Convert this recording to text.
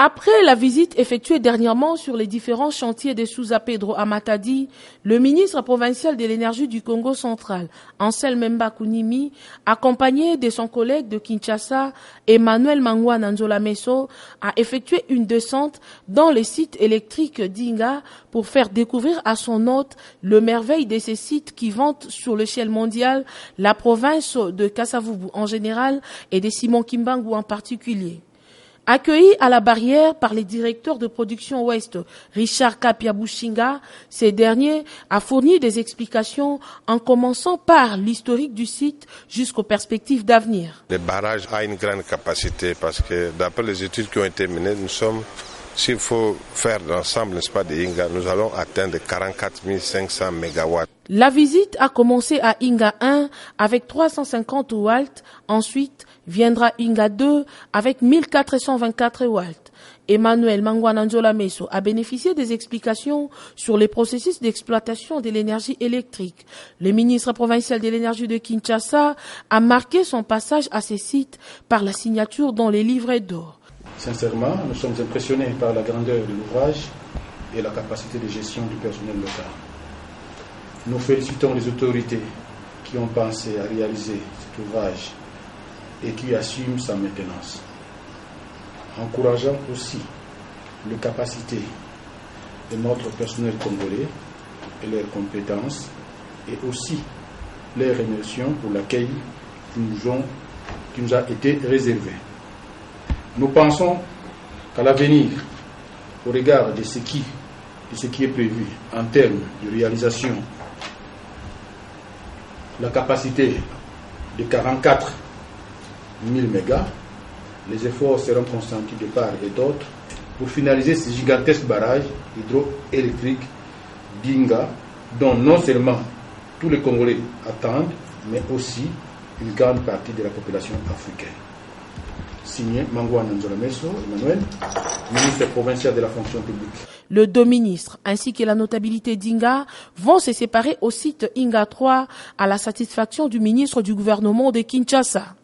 Après la visite effectuée dernièrement sur les différents chantiers de Souza Pedro à Matadi, le ministre provincial de l'énergie du Congo central, Anselme Mbakounimi, accompagné de son collègue de Kinshasa, Emmanuel Mangwa Nanzola Meso, a effectué une descente dans les sites électriques d'Inga pour faire découvrir à son hôte le merveille de ces sites qui vantent sur l'échelle mondiale la province de Kasavubu en général et de Simon Kimbangu en particulier. Accueilli à la barrière par les directeurs de production ouest, Richard Kapia-Bushinga, ce dernier a fourni des explications en commençant par l'historique du site jusqu'aux perspectives d'avenir. Le barrage a une grande capacité parce que d'après les études qui ont été menées, s'il faut faire l'ensemble, n'est-ce pas, de Inga, nous allons atteindre 44 500 mégawatts. La visite a commencé à Inga 1 avec 350 watts, ensuite viendra Inga 2 avec 1424 watts. Emmanuel Mangwa Nanzola Meso a bénéficié des explications sur les processus d'exploitation de l'énergie électrique. Le ministre provincial de l'énergie de Kinshasa a marqué son passage à ces sites par la signature dans les livrets d'or. Sincèrement, nous sommes impressionnés par la grandeur de l'ouvrage et la capacité de gestion du personnel local. Nous félicitons les autorités qui ont pensé à réaliser cet ouvrage et qui assument sa maintenance. Encourageant aussi les capacités de notre personnel congolais et leurs compétences et aussi les remercions pour l'accueil qui nous a été réservé. Nous pensons qu'à l'avenir, au regard de ce qui est prévu en termes de réalisation, la capacité de 44 000 mégas, les efforts seront consentis de part et d'autre pour finaliser ce gigantesque barrage hydroélectrique d'Inga, dont non seulement tous les Congolais attendent, mais aussi une grande partie de la population africaine. Signé Mangwa Nanzola Meso, Emmanuel, ministre provincial de la fonction publique. Le deux ministres ainsi que la notabilité d'Inga vont se séparer au site Inga 3 à la satisfaction du ministre du gouvernement de Kinshasa.